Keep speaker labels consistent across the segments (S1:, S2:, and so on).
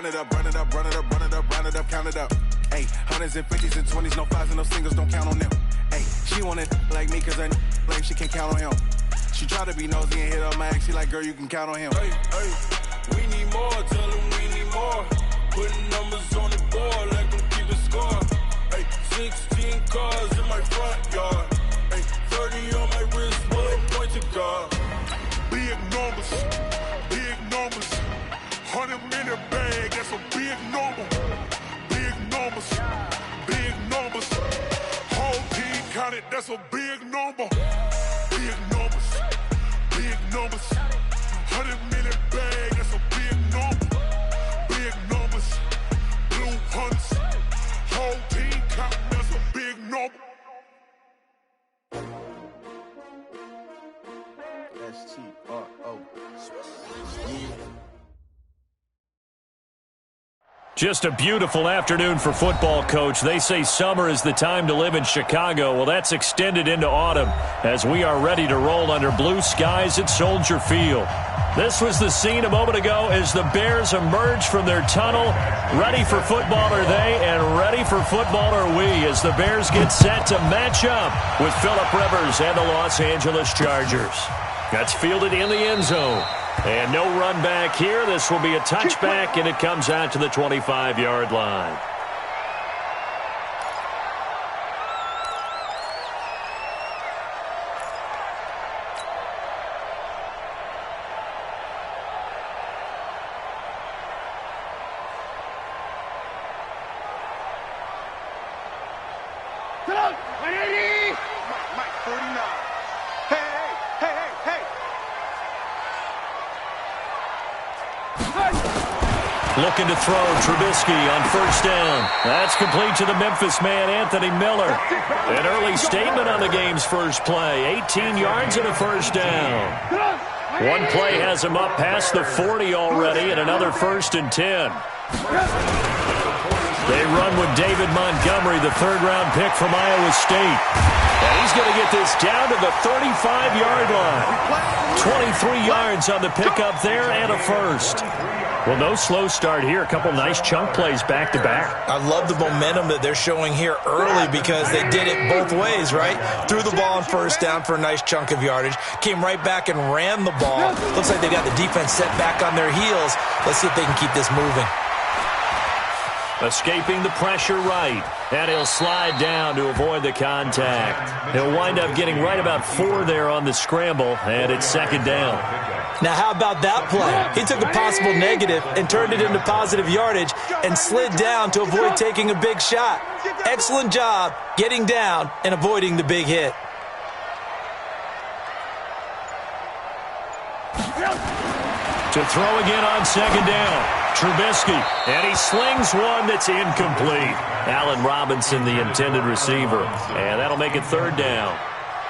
S1: Run it up, run it up, run it up, run it up, run it up, count it up. Hey, hundreds and fifties and 20s, no fives and no singles, don't count on them. Hey, she want it like me cause her lame, she can't count on him. She try to be nosy and hit up my ex, she like, girl, you can count on him.
S2: Hey, hey, we need more, tell them we need more. Putting numbers on the board, let them keep it score. Hey, 16 cars in my front yard. Hey, 30 on my wrist, bullet point to God.
S3: Big numbers, 100-minute bag, that's a big number. Big numbers, whole team counted, that's a big number. Big numbers, 100-minute bag, that's a big number. Big numbers, blue hunts, whole team counting, that's a big number.
S4: STRO.
S5: Just a beautiful afternoon for football, Coach. They say summer is the time to live in Chicago. Well, that's extended into autumn as we are ready to roll under blue skies at Soldier Field. This was the scene a moment ago as the Bears emerged from their tunnel. Ready for football are they, and ready for football are we as the Bears get set to match up with Phillip Rivers and the Los Angeles Chargers. That's fielded in the end zone. And no run back here. This will be a touchback, and it comes out to the 25-yard line.
S3: Mike, 49. Hey.
S5: Looking to throw Trubisky on first down. That's complete to the Memphis man, Anthony Miller. An early statement on the game's first play. 18 yards and a first down. One play has him up past the 40 already, and another 1st and 10. They run with David Montgomery, the third-round pick from Iowa State. And he's going to get this down to the 35-yard line. 23 yards on the pickup there and a first. Well, no slow start here. A couple nice chunk plays back-to-back.
S6: I love the momentum that they're showing here early because they did it both ways, right? Threw the ball on first down for a nice chunk of yardage. Came right back and ran the ball. Looks like they got the defense set back on their heels. Let's see if they can keep this moving.
S5: Escaping the pressure right. And he'll slide down to avoid the contact. He'll wind up getting right about 4 there on the scramble, and it's 2nd down.
S6: Now, how about that play? He took a possible negative and turned it into positive yardage and slid down to avoid taking a big shot. Excellent job getting down and avoiding the big hit.
S5: To throw again on 2nd down. Trubisky, and he slings one that's incomplete. Allen Robinson, the intended receiver, and that'll make it 3rd down.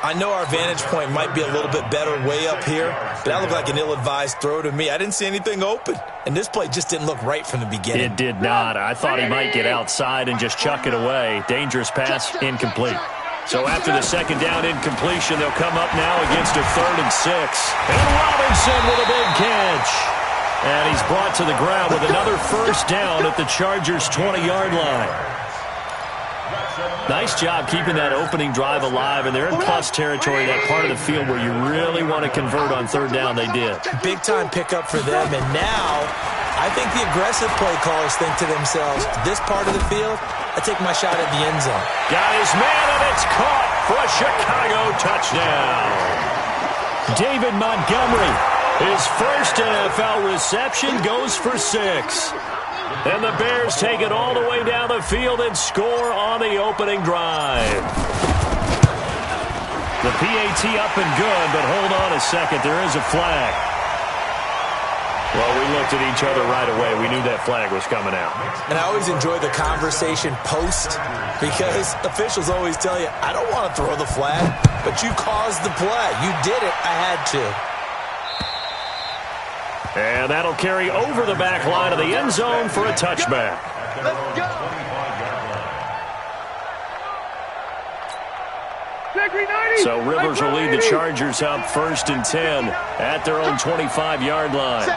S6: I know our vantage point might be a little bit better way up here, but that looked like an ill-advised throw to me. I didn't see anything open, and this play just didn't look right from the beginning.
S5: It did not. I thought he might get outside and just chuck it away. Dangerous pass, incomplete. So after the 2nd down incompletion, they'll come up now against a 3rd and 6. And Robinson with a big catch. And he's brought to the ground with another 1st down at the Chargers' 20-yard line. Nice job keeping that opening drive alive, and they're in plus territory, that part of the field where you really want to convert on 3rd down. They did.
S6: Big-time pickup for them, and now I think the aggressive play callers think to themselves, this part of the field, I take my shot at the end zone.
S5: Got his man, and it's caught for a Chicago touchdown. David Montgomery, his first NFL reception, goes for 6. And the Bears take it all the way down the field and score on the opening drive. The PAT up and good, but hold on a second. There is a flag. Well, we looked at each other right away. We knew that flag was coming out.
S6: And I always enjoy the conversation post because officials always tell you, I don't want to throw the flag, but you caused the play. You did it. I had to.
S5: And that'll carry over the back line of the end zone for a touchback.
S3: Let's go.
S5: So Rivers will lead the Chargers up 1st and 10 at their own 25-yard line.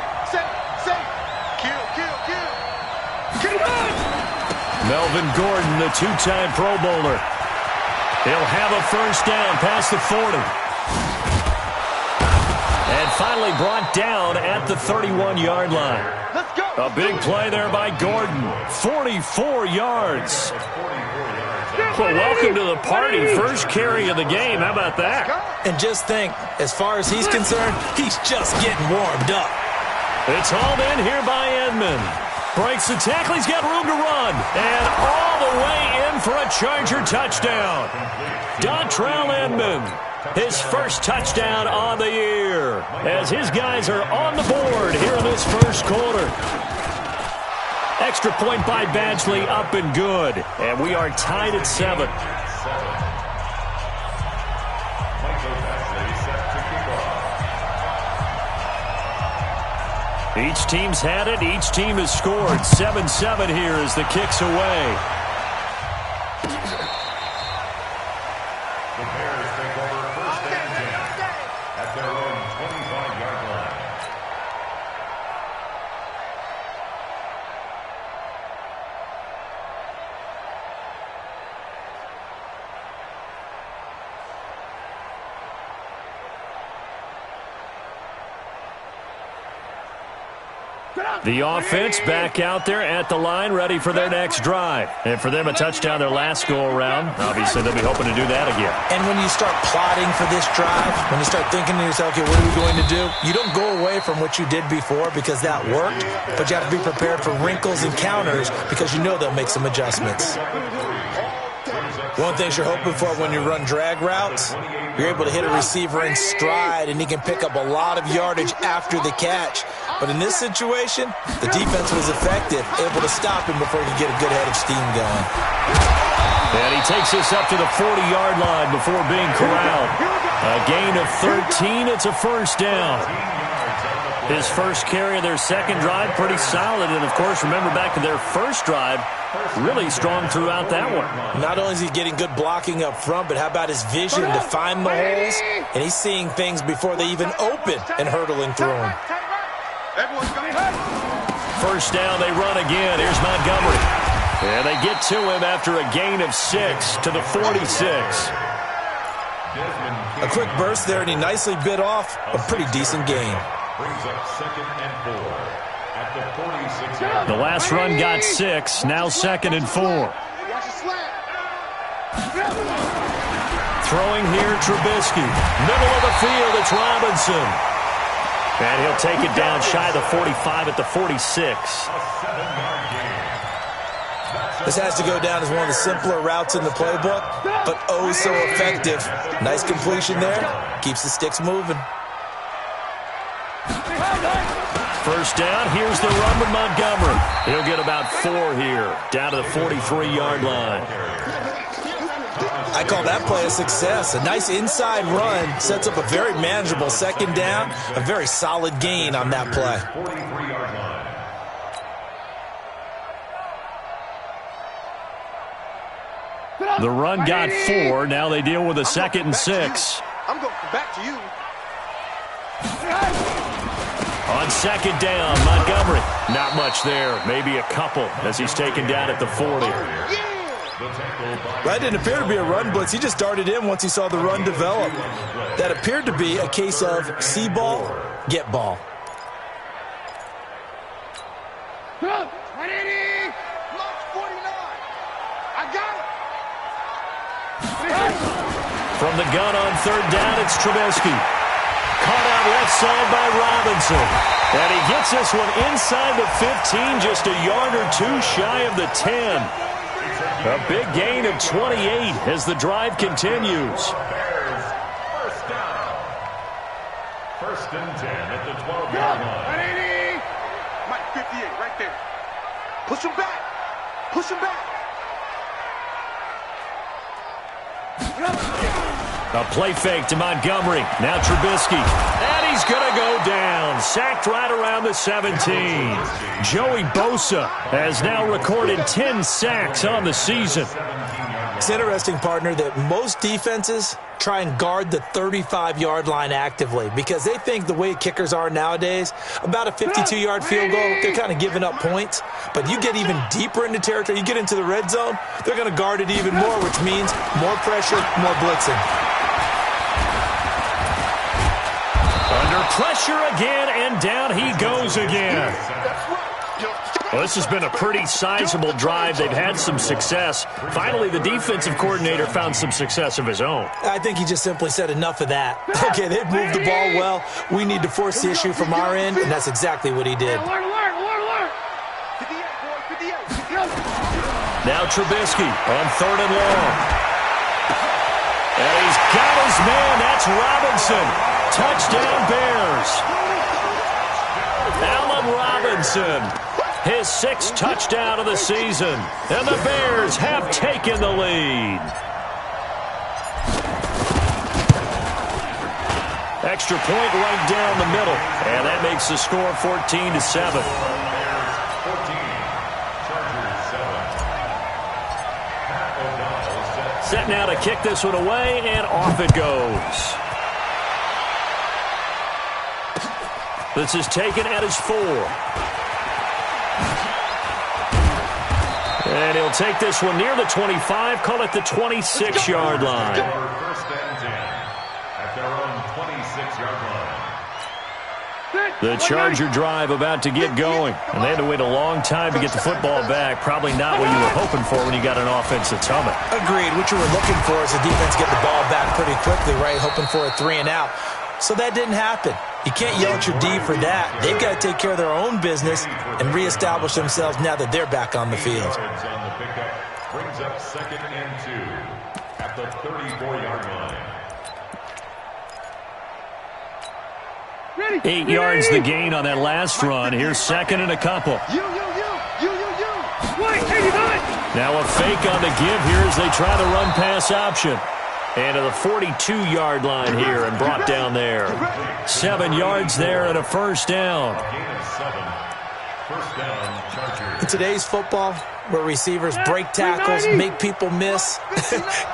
S5: Melvin Gordon, the two-time Pro Bowler. He'll have a first down past the 40. And finally brought down at the 31-yard line. A big play there by Gordon. 44 yards. Well, welcome to the party. First carry of the game. How about that?
S6: And just think, as far as he's concerned, he's just getting warmed up.
S5: It's hauled in here by Edmond. Breaks the tackle. He's got room to run. And all the way in for a Charger touchdown. Dontrell Edmond, his first touchdown on the year, as his guys are on the board here in this first quarter. Extra point by Badgley, up and good. And we are tied at 7. Each team's had it. Each team has scored. 7-7 here as the kick's away.
S7: The Bears take over first and 10 at their own 25-yard line.
S5: The offense back out there at the line, ready for their next drive. And for them, a touchdown their last go-around. Obviously, they'll be hoping to do that again.
S6: And when you start plotting for this drive, when you start thinking to yourself, okay, what are we going to do? You don't go away from what you did before because that worked, but you have to be prepared for wrinkles and counters because you know they'll make some adjustments. One thing you're hoping for when you run drag routes, you're able to hit a receiver in stride, and he can pick up a lot of yardage after the catch. But in this situation, the defense was effective, able to stop him before he could get a good head of steam going.
S5: And he takes this up to the 40-yard line before being corralled. A gain of 13. It's a first down. His first carry of their second drive, pretty solid. And, of course, remember back to their first drive, really strong throughout that one.
S6: Not only is he getting good blocking up front, but how about his vision to find the holes? And he's seeing things before they even open and hurdling through them.
S5: First down, they run again. Here's Montgomery. And they get to him after a gain of 6 to the 46.
S6: A quick burst there, and he nicely bit off a pretty decent gain.
S7: Brings up 2nd and 4 at the 46.
S5: The last run got 6, now 2nd and 4. Throwing here, Trubisky. Middle of the field, it's Robinson. And he'll take it down shy of the 45 at the 46.
S6: This has to go down as one of the simpler routes in the playbook, but oh so effective. Nice completion there. Keeps the sticks moving.
S5: First down, here's the run with Montgomery. He'll get about 4 here, down to the 43-yard line.
S6: I call that play a success. A nice inside run sets up a very manageable second down, a very solid gain on that play.
S5: The run got 4. Now they deal with a 2nd and 6.
S4: I'm going back to you.
S5: On second down, Montgomery. Not much there. Maybe a couple as he's taken down at the 40.
S6: That didn't appear to be a run blitz. He just darted in once he saw the run develop. That appeared to be a case of see ball, get ball.
S4: March 49. I got it.
S5: From the gun on third down, it's Trubisky. Caught out left side by Robinson. And he gets this one inside the 15, just a yard or 2 shy of the 10. A big gain of 28 as the drive continues.
S7: Bears, first down. 1st and 10 at the 12-yard line.
S4: Mike 58 right there. Push him back. Push him back.
S5: A play fake to Montgomery. Now Trubisky. And he he's going to go down. Sacked right around the 17. Joey Bosa has now recorded 10 sacks on the season.
S6: It's interesting, partner, that most defenses try and guard the 35-yard line actively because they think the way kickers are nowadays, about a 52-yard field goal, they're kind of giving up points. But you get even deeper into territory, you get into the red zone, they're going to guard it even more, which means more pressure, more blitzing.
S5: Under pressure again, and down he goes again. Well, this has been a pretty sizable drive. They've had some success. Finally, the defensive coordinator found some success of his own.
S6: I think he just simply said enough of that. Okay, they've moved the ball well. We need to force the issue from our end, and that's exactly what he did.
S5: Now Trubisky on 3rd and long. And he's got his man. That's Robinson. Touchdown Bears. Allen Robinson. His 6th touchdown of the season. And the Bears have taken the lead. Extra point right down the middle. And that makes the score 14-7. Set now to kick this one away, and off it goes. This is taken at his 4. And he'll take this one near the 25, call it the 26-yard line.
S7: First and 10 at their own 26-yard line.
S5: The Charger drive about to get going. And they had to wait a long time to get the football back. Probably not what you were hoping for when you got an offense that's humming.
S6: Agreed. What you were looking for is the defense get the ball back pretty quickly, right? Hoping for a 3 and out. So that didn't happen. You can't yell at your D for that. They've got to take care of their own business and reestablish themselves now that they're back on the field.
S7: Yards on the pickup brings up 2nd and 2 at the 34-yard line.
S5: 8 yards the gain on that last run. Here's 2nd and a couple. Now a fake on the give here as they try the run-pass option. And to the 42-yard line here and brought down there. 7 yards there and a first down.
S7: Gain of 7. First down, Chargers.
S6: In today's football, where receivers break tackles, make people miss,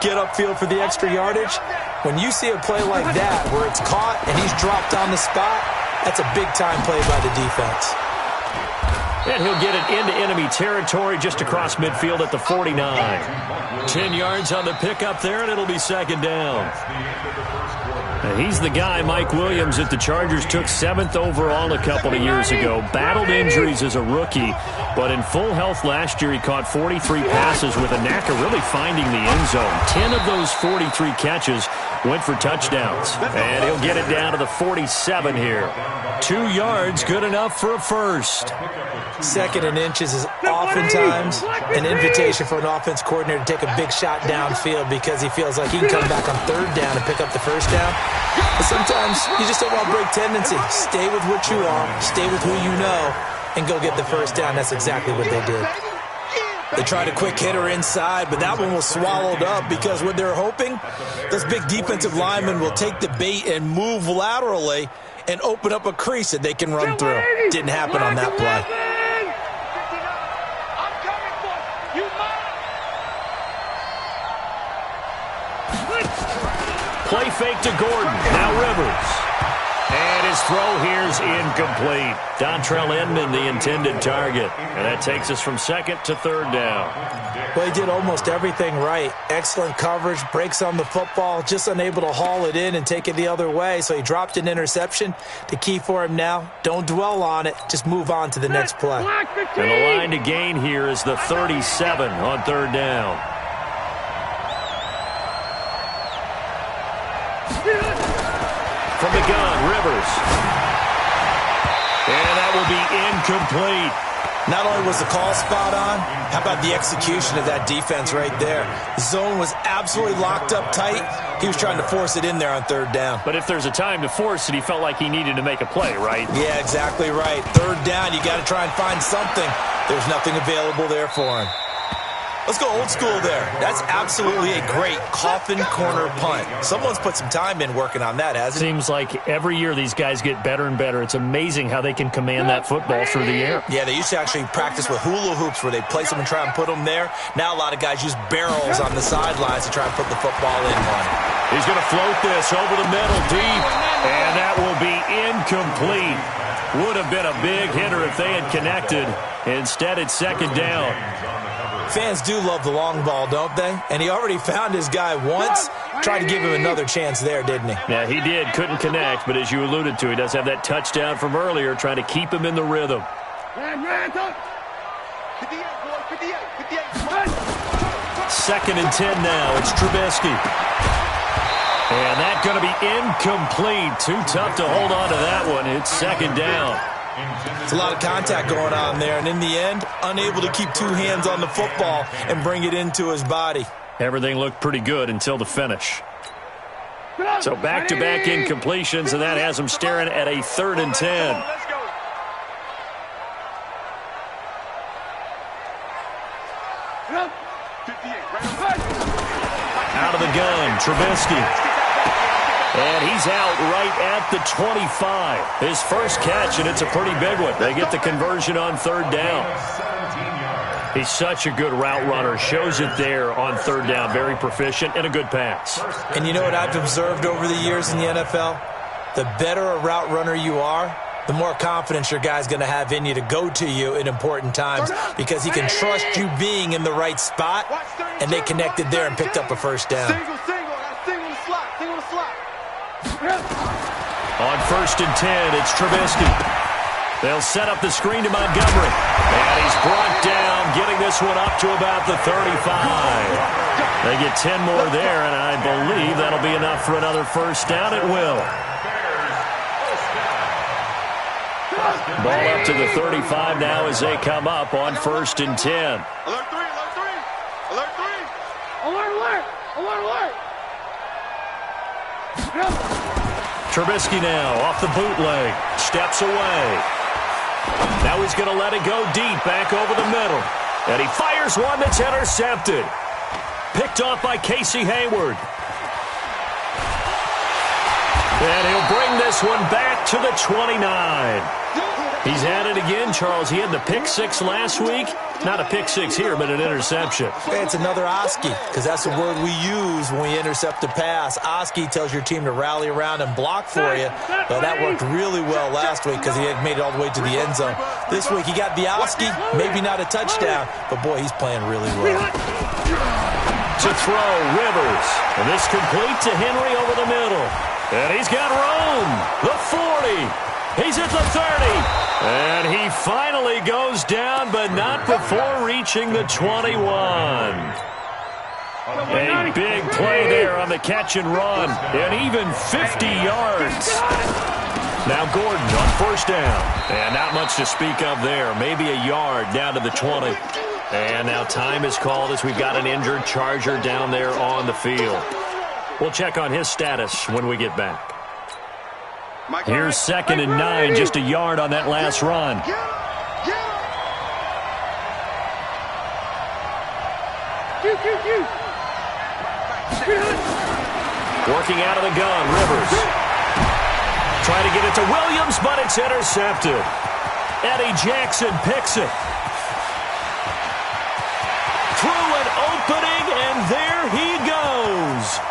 S6: get upfield for the extra yardage, when you see a play like that where it's caught and he's dropped on the spot, that's a big-time play by the defense.
S5: And he'll get it into enemy territory just across midfield at the 49. 10 yards on the pickup there, and it'll be 2nd down. Now, he's the guy, Mike Williams, that the Chargers took 7th overall a couple of years ago. Battled injuries as a rookie, but in full health last year, he caught 43 passes with a knack of really finding the end zone. 10 of those 43 catches went for touchdowns. And he'll get it down to the 47 here. 2 yards, good enough for a first.
S6: 2nd and inches is oftentimes an invitation for an offense coordinator to take a big shot downfield because he feels like he can come back on 3rd down and pick up the first down. But sometimes you just don't want to break tendency. Stay with what you are, stay with who you know, and go get the first down. That's exactly what they did. They tried a quick hitter inside, but that one was swallowed up because what they're hoping, those big defensive linemen will take the bait and move laterally and open up a crease that they can run through. Didn't happen on that play.
S5: Play fake to Gordon. Now Rivers. And his throw here's incomplete. Dontrell Inman, the intended target. And that takes us from 2nd to 3rd down.
S6: Well, he did almost everything right. Excellent coverage, breaks on the football, just unable to haul it in and take it the other way. So he dropped an interception. The key for him now, don't dwell on it. Just move on to the next play.
S5: And the line to gain here is the 37 on 3rd down. From the gun, Rivers. And that will be incomplete.
S6: Not only was the call spot on, how about the execution of that defense right there? The zone was absolutely locked up tight. He was trying to force it in there on 3rd down.
S5: But if there's a time to force it, he felt like he needed to make a play, right?
S6: Yeah, exactly right. 3rd down, you got to try and find something. There's nothing available there for him. Let's go old school there. That's absolutely a great coffin corner punt. Someone's put some time in working on that, hasn't it?
S5: Seems like every year these guys get better and better. It's amazing how they can command that football through the air.
S6: Yeah, they used to actually practice with hula hoops where they place them and try and put them there. Now a lot of guys use barrels on the sidelines to try and put the football in one.
S5: He's going to float this over the middle deep, and that will be incomplete. Would have been a big hitter if they had connected. Instead, it's second down.
S6: Fans do love the long ball, don't they? And he already found his guy once. Tried to give him another chance there, didn't he?
S5: Yeah, he did. Couldn't connect, but as you alluded to, he does have that touchdown from earlier, trying to keep him in the rhythm. Second and 10 now. It's Trubisky. And that's going to be incomplete. Too tough to hold on to that one. It's second down.
S6: It's a lot of contact going on there, and in the end, unable to keep two hands on the football and bring it into his body.
S5: Everything looked pretty good until the finish. So back-to-back incompletions, and that has him staring at a 3rd and 10. Out of the gun, Trubisky. And he's out right at the 25. His first catch, and it's a pretty big one. They get the conversion on 3rd down. He's such a good route runner. Shows it there on 3rd down. Very proficient and a good pass.
S6: And you know what I've observed over the years in the NFL? The better a route runner you are, the more confidence your guy's going to have in you to go to you in important times because he can trust you being in the right spot, and they connected there and picked up a first down.
S5: On 1st and 10, it's Trubisky. They'll set up the screen to Montgomery. And he's brought down, getting this one up to about the 35. They get 10 more there, and I believe that'll be enough for another first down. It will. Ball up to the 35 now as they come up on 1st and 10.
S3: Alert 3, alert 3, alert 3. Alert, alert, alert, alert.
S5: Trubisky now off the bootleg. Steps away. Now he's going to let it go deep back over the middle. And he fires one that's intercepted. Picked off by Casey Hayward. And he'll bring this one back to the 29. He's at it again, Charles. He had the pick 6 last week. Not a pick 6 here, but an interception.
S6: It's another Oski, because that's the word we use when we intercept a pass. Oski tells your team to rally around and block for you. But that worked really well last week because he had made it all the way to the end zone. This week he got the Oski, maybe not a touchdown, but boy, he's playing really well.
S5: To throw, Rivers. And this complete to Henry over the middle. And he's got room. The 40. He's at the 30. And he finally goes down, but not before reaching the 21. A big play there on the catch and run. And even 50 yards. Now Gordon on 1st down. And not much to speak of there. Maybe a yard down to the 20. And now time is called as we've got an injured Charger down there on the field. We'll check on his status when we get back. Here's 2nd and 9, just a yard on that last run. Working out of the gun, Rivers. Trying to get it to Williams, but it's intercepted. Eddie Jackson picks it. Through an opening, and there he goes.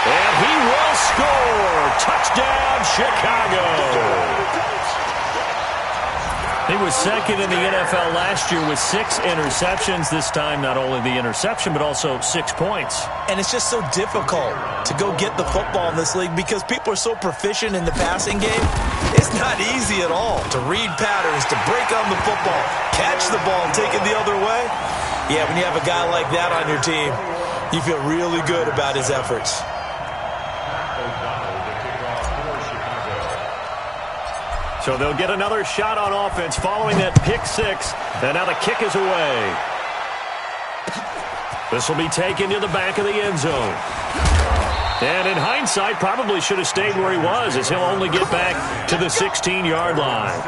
S5: And he will score. Touchdown, Chicago. He was 2nd in the NFL last year with 6 interceptions. This time, not only the interception, but also 6 points.
S6: And it's just so difficult to go get the football in this league because people are so proficient in the passing game. It's not easy at all to read patterns, to break on the football, catch the ball, and take it the other way. Yeah, when you have a guy like that on your team, you feel really good about his efforts.
S5: So they'll get another shot on offense following that pick 6. And now the kick is away. This will be taken to the back of the end zone. And in hindsight, probably should have stayed where he was, as he'll only get back to the 16-yard line.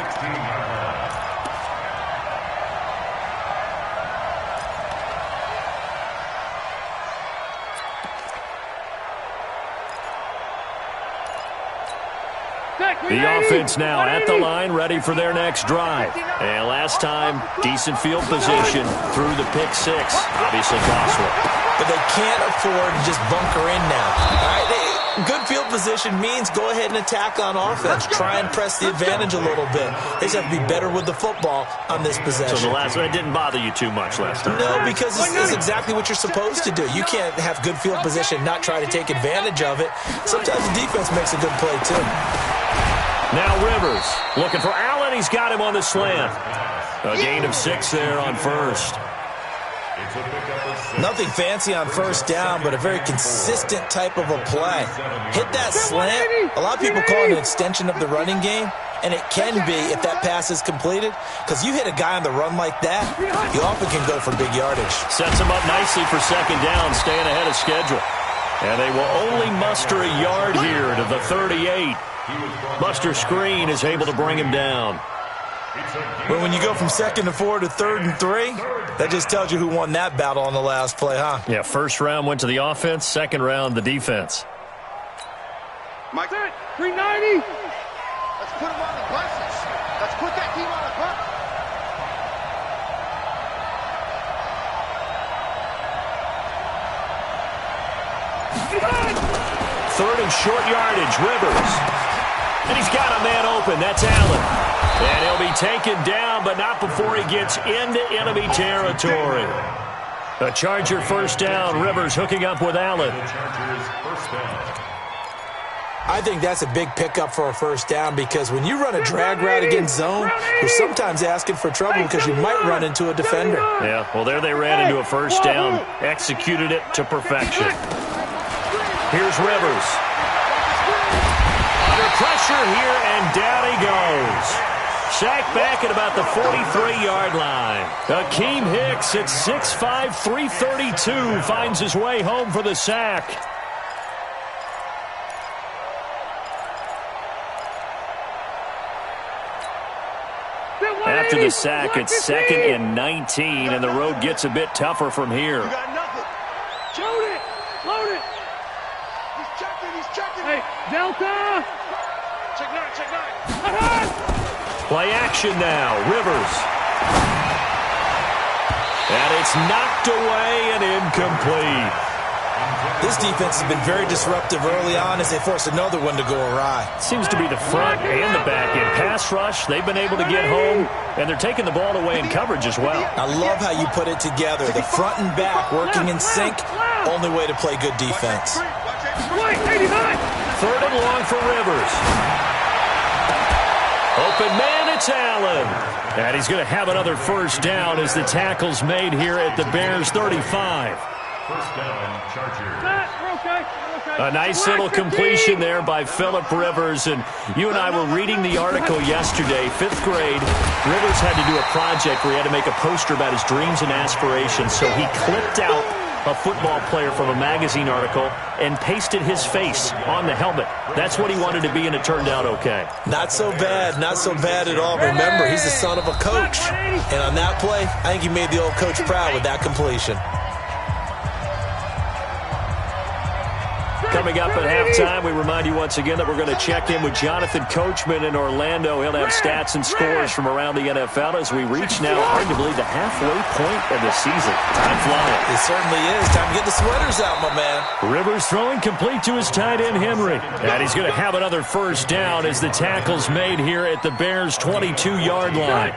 S5: The offense now at the line, ready for their next drive. And last time, decent field position through the pick six. Obviously costly.
S6: But they can't afford to just bunker in now. All right, good field position means go ahead and attack on offense. Try and press the advantage a little bit. They just have to be better with the football on this possession.
S5: So the last one, it didn't bother you too much last time?
S6: No, because this is exactly what you're supposed to do. You can't have good field position, not try to take advantage of it. Sometimes the defense makes a good play, too.
S5: Now Rivers looking for Allen. He's got him on the slant. A gain of 6 there on first.
S6: Nothing fancy on first down, but a very consistent type of a play. Hit that slant. A lot of people call it an extension of the running game, and it can be if that pass is completed, because you hit a guy on the run like that, you often can go for big yardage.
S5: Sets him up nicely for second down, staying ahead of schedule. And they will only muster a yard here to the 38. Buster Screen is able to bring him down.
S6: But when you go from 2nd and 4 to 3rd and 3, that just tells you who won that battle on the last play, huh?
S5: Yeah, first round went to the offense, second round the defense.
S4: Mike, 390. Let's put him on the buses. Let's put that team on the bus.
S5: Third and short yardage, Rivers. And he's got a man open. That's Allen. And he'll be taken down, but not before he gets into enemy territory. A Charger first down. Rivers hooking up with Allen.
S6: I think that's a big pickup for a first down, because when you run a drag route against zone, you're sometimes asking for trouble because you might run into a defender.
S5: Yeah, well, there they ran into a first down. Executed it to perfection. Here's Rivers. Under pressure here, and down he goes. Sacked back at about the 43-yard line. Akeem Hicks at 6'5", 332 finds his way home for the sack. After the sack, it's 2nd and 19, and the road gets a bit tougher from here.
S4: You got nothing. Shoot it. Load it. He's checking. He's checking. Hey, Delta. Check 9.
S5: Play action now. Rivers. And it's knocked away and incomplete.
S6: This defense has been very disruptive early on as they force another one to go awry.
S5: Seems to be the front and the back end. Pass rush, they've been able to get home, and they're taking the ball away in coverage as well.
S6: I love how you put it together. The front and back working in sync, only way to play good defense.
S5: 3rd and long for Rivers. Open man, it's Allen. And he's going to have another first down as the tackle's made here at the Bears' 35.
S7: First down, Chargers.
S5: A nice little completion there by Phillip Rivers. And you and I were reading the article yesterday, 5th grade. Rivers had to do a project where he had to make a poster about his dreams and aspirations. So he clipped out a football player from a magazine article and pasted his face on the helmet. That's what he wanted to be, and it turned out okay.
S6: Not so bad. Not so bad at all. Remember, he's the son of a coach. And on that play, I think he made the old coach proud with that completion.
S5: Coming up at halftime, we remind you once again that we're going to check in with Jonathan Coachman in Orlando. He'll have stats and scores from around the NFL as we reach now arguably the halfway point of the season. Time flying.
S6: It certainly is. Time to get the sweaters out, my man.
S5: Rivers throwing complete to his tight end, Henry. And he's going to have another first down as the tackle's made here at the Bears' 22-yard line.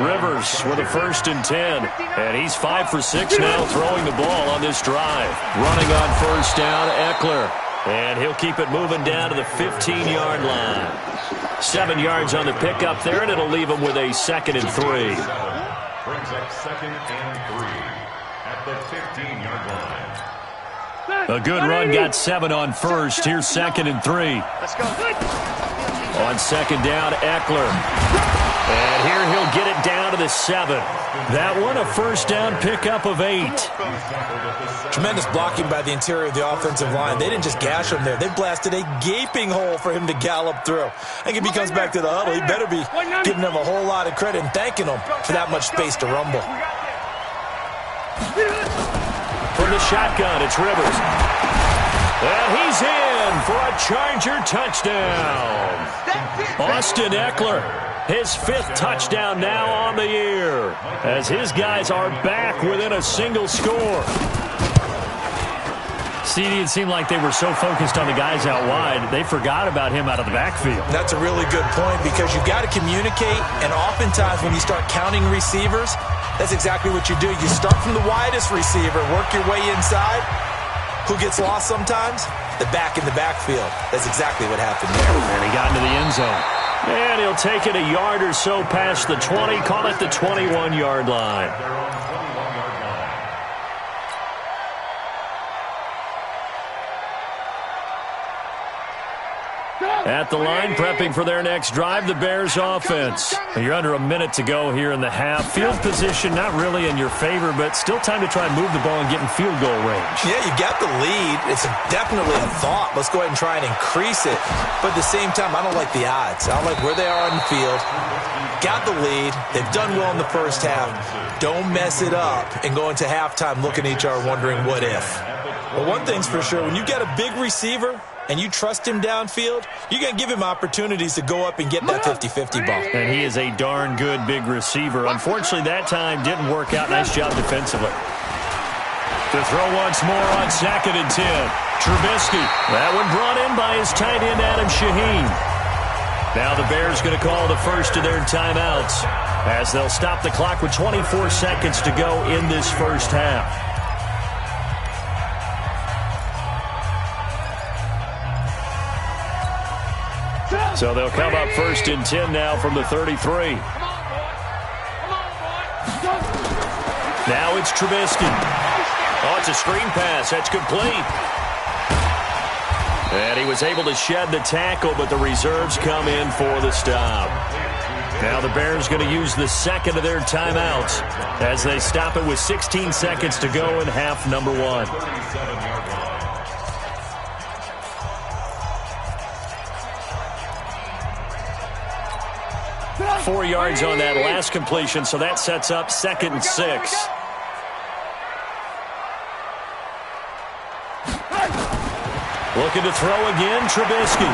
S5: Rivers with a 1st and 10. And he's 5 for 6 now throwing the ball on this drive. Running on first down, Eckler. And he'll keep it moving down to the 15-yard line. 7 yards on the pickup there, and it'll leave him with a 2nd and 3.
S7: Brings up 2nd and 3 at the 15-yard line.
S5: A good run, got 7 on first. Here's 2nd and 3.
S4: Let's go.
S5: On 2nd down, Eckler. And here he'll get it down to the 7. That one a first down pickup of 8.
S6: Tremendous blocking by the interior of the offensive line. They didn't just gash him there. They blasted a gaping hole for him to gallop through. I think if he comes back to the huddle, he better be giving them a whole lot of credit and thanking them for that much space to rumble.
S5: From the shotgun, it's Rivers. And he's in for a Charger touchdown. Austin Eckler, his 5th touchdown now on the year, as his guys are back within a single score. CD, it seemed like they were so focused on the guys out wide, they forgot about him out of the backfield.
S6: That's a really good point, because you've got to communicate, and oftentimes when you start counting receivers, that's exactly what you do. You start from the widest receiver, work your way inside. Who gets lost sometimes? The back in the backfield. That's exactly what happened there.
S5: And he got into the end zone. And he'll take it a yard or so past the 20, call it the 21-yard line. At the line, prepping for their next drive, the Bears offense. You're under a minute to go here in the half. Field position not really in your favor, but still time to try and move the ball and get in field goal range.
S6: Yeah, you got the lead. It's definitely a thought. Let's go ahead and try and increase it. But at the same time, I don't like the odds. I don't like where they are on the field. Got the lead. They've done well in the first half. Don't mess it up and go into halftime looking at each other wondering what if. Well, one thing's for sure, when you got a big receiver and you trust him downfield, you're going to give him opportunities to go up and get that 50-50 ball.
S5: And he is a darn good big receiver. Unfortunately, that time didn't work out. Nice job defensively. To throw once more on 2nd and 10. Trubisky. That one brought in by his tight end, Adam Shaheen. Now the Bears going to call the first of their timeouts, as they'll stop the clock with 24 seconds to go in this first half. So they'll come up 1st and 10 now from the 33. Now it's Trubisky. Oh, it's a screen pass. That's complete. And he was able to shed the tackle, but the reserves come in for the stop. Now the Bears going to use the second of their timeouts as they stop it with 16 seconds to go in half number 1. 4 yards on that last completion, so that sets up 2nd and 6. Looking to throw again, Trubisky.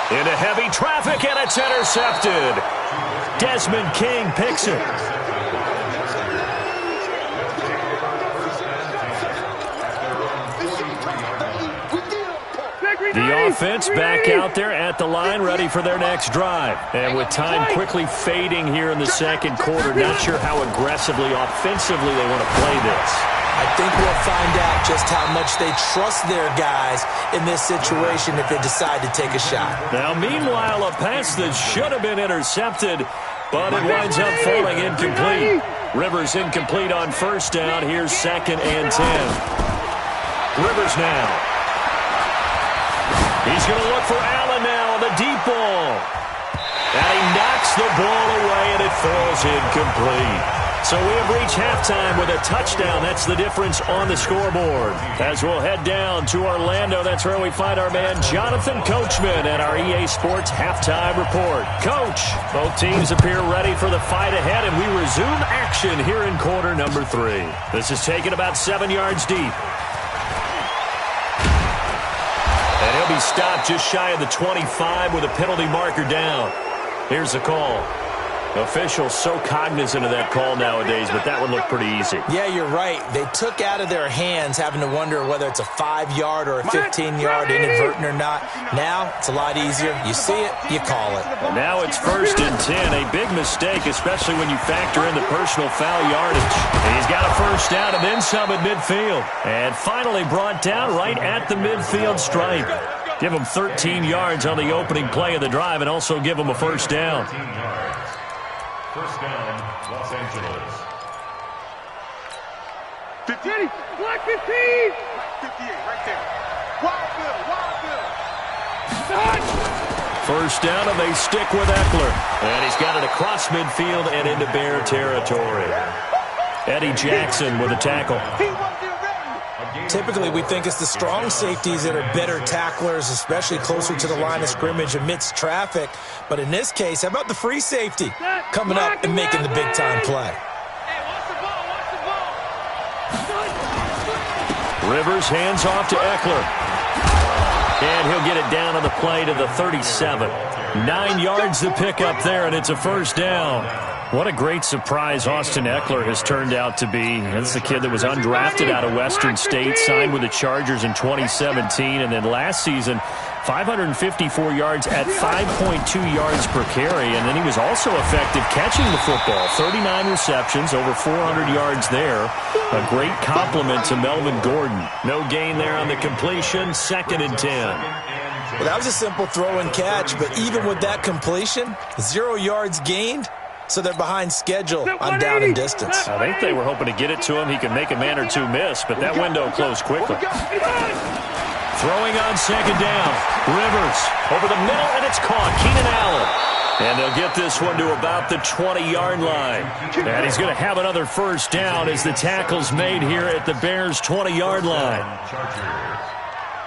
S5: Into heavy traffic, and it's intercepted. Desmond King picks it. The offense back out there at the line, ready for their next drive. And with time quickly fading here in the second quarter, not sure how aggressively, offensively they want to play this.
S6: I think we'll find out just how much they trust their guys in this situation if they decide to take a shot.
S5: Now, meanwhile, a pass that should have been intercepted, but it winds up falling incomplete. Rivers incomplete on first down. Here's 2nd and 10. Rivers now. He's going to look for Allen now on the deep ball. And he knocks the ball away, and it falls incomplete. So we have reached halftime with a touchdown. That's the difference on the scoreboard. As we'll head down to Orlando, that's where we find our man Jonathan Coachman at our EA Sports Halftime Report. Coach, both teams appear ready for the fight ahead, and we resume action here in quarter number 3. This is taken about 7 yards deep. And he'll be stopped just shy of the 25 with a penalty marker down. Here's the call. Officials so cognizant of that call nowadays, but that one looked pretty easy.
S6: Yeah, you're right. They took out of their hands having to wonder whether it's a 5-yard or a 15-yard inadvertent or not. Now, it's a lot easier. You see it, you call it.
S5: And now it's 1st and 10. A big mistake, especially when you factor in the personal foul yardage. And he's got a first down and then some at midfield. And finally brought down right at the midfield stripe. Give him 13 yards on the opening play of the drive and also give him a first down.
S7: First down, Los Angeles.
S4: 15, black 15. 58,
S3: right there. Wild Bill.
S5: First down, and they stick with Eckler. And he's got it across midfield and into Bear territory. Eddie Jackson with a tackle.
S6: Typically, we think it's the strong safeties that are better tacklers, especially closer to the line of scrimmage amidst traffic. But in this case, how about the free safety coming up and making the big-time play?
S5: Rivers hands off to Eckler. And he'll get it down on the play to the 37. 9 yards to pick up there, and it's a first down. What a great surprise Austin Eckler has turned out to be. This is a kid that was undrafted out of Western State, signed with the Chargers in 2017, and then last season, 554 yards at 5.2 yards per carry, and then he was also effective catching the football. 39 receptions, over 400 yards there. A great compliment to Melvin Gordon. No gain there on the completion, 2nd and 10.
S6: Well, that was a simple throw and catch, but even with that completion, 0 yards gained. So they're behind schedule on down and distance.
S5: I think they were hoping to get it to him. He could make a man or two miss, but that window closed quickly. Throwing on 2nd down. Rivers over the middle, and it's caught. Keenan Allen. And they'll get this one to about the 20-yard line. And he's going to have another first down as the tackle's made here at the Bears' 20-yard line.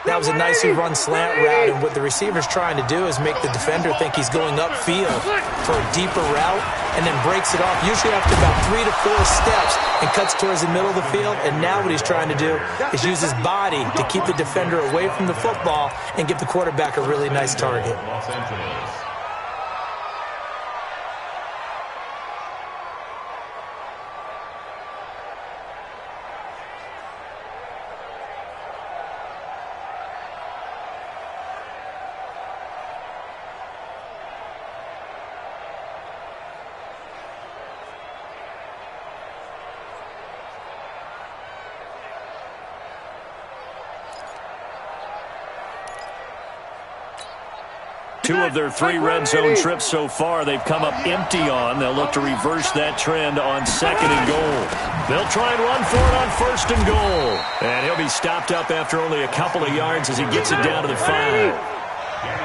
S6: That was a nicely run slant route, and what the receiver's trying to do is make the defender think he's going upfield for a deeper route and then breaks it off, usually after about 3 to 4 steps, and cuts towards the middle of the field. And now what he's trying to do is use his body to keep the defender away from the football and give the quarterback a really nice target.
S5: Two of their 3 red zone trips so far, they've come up empty on. They'll look to reverse that trend on 2nd and goal. They'll try and run for it on 1st and goal. And he'll be stopped up after only a couple of yards as he gets it down to the 5.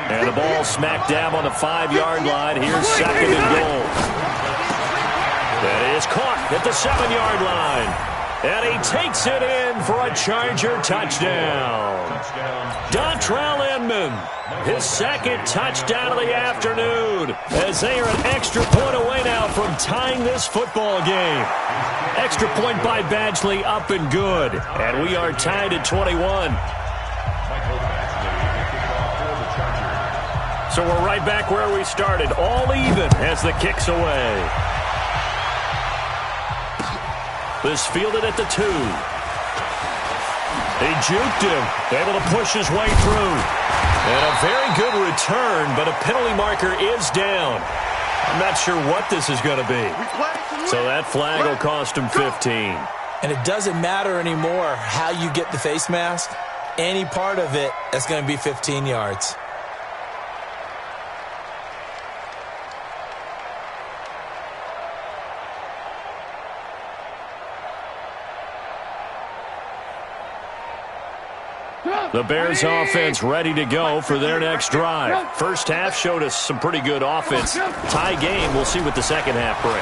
S5: And the ball smack dab on the 5-yard line. Here's 2nd and goal. That is caught at the 7-yard line. And he takes it in for a Charger touchdown. Dontrell Inman, his 2nd touchdown of the afternoon, as they are an extra point away now from tying this football game. Extra point by Badgley, up and good. And we are tied at 21. So we're right back where we started, all even as the kick's away. This fielded at the 2. He juked him, able to push his way through. And a very good return, but a penalty marker is down. I'm not sure what this is going to be. So that flag will cost him 15.
S6: And it doesn't matter anymore how you get the face mask. Any part of it, that's going to be 15 yards.
S5: The Bears offense ready to go for their next drive. First half showed us some pretty good offense. Tie game, we'll see what the second half brings.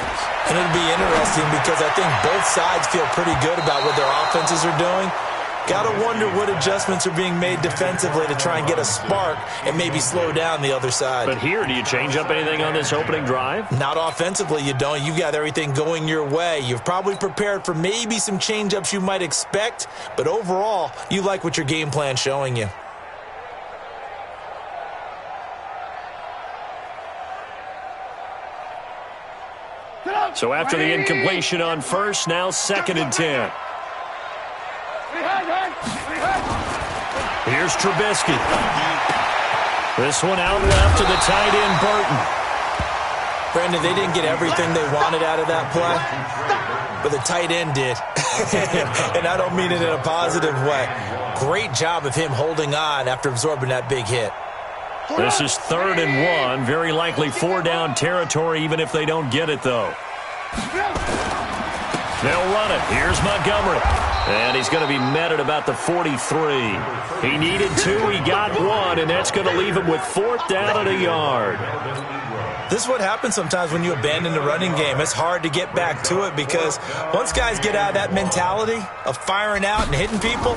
S6: And it'll be interesting because I think both sides feel pretty good about what their offenses are doing. Got to wonder what adjustments are being made defensively to try and get a spark and maybe slow down the other side.
S5: But here, do you change up anything on this opening drive?
S6: Not offensively, you don't. You got everything going your way. You've probably prepared for maybe some change-ups you might expect, but overall, you like what your game plan's showing you.
S5: So after the incompletion on 1st, now 2nd and 10. Here's Trubisky. This one out left to the tight end, Burton.
S6: Brandon, they didn't get everything they wanted out of that play, but the tight end did. And I don't mean it in a positive way. Great job of him holding on after absorbing that big hit.
S5: This is 3rd and 1. Very likely 4-down territory, even if they don't get it, though. They'll run it. Here's Montgomery. And he's going to be met at about the 43. He needed 2. He got 1, and that's going to leave him with 4th down and a yard.
S6: This is what happens sometimes when you abandon the running game. It's hard to get back to it because once guys get out of that mentality of firing out and hitting people,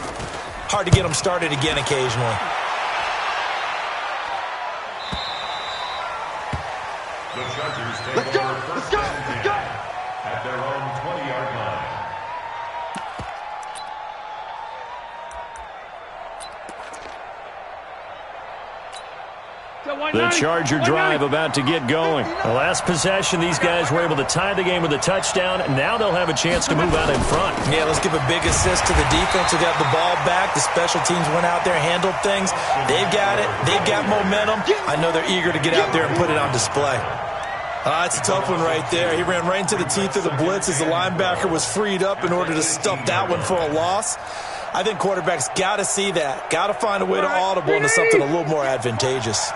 S6: hard to get them started again occasionally.
S7: The Chargers take over first and 10 at their own 20-yard line.
S5: The Charger drive about to get going. The last possession, these guys were able to tie the game with a touchdown. Now they'll have a chance to move out in front.
S6: Yeah, let's give a big assist to the defense who got the ball back. The special teams went out there, handled things. They've got it. They've got momentum. I know they're eager to get out there and put it on display. That's a tough one right there. He ran right into the teeth of the blitz as the linebacker was freed up in order to stuff that one for a loss. I think quarterbacks got to see that. Got to find a way to audible into something a little more advantageous.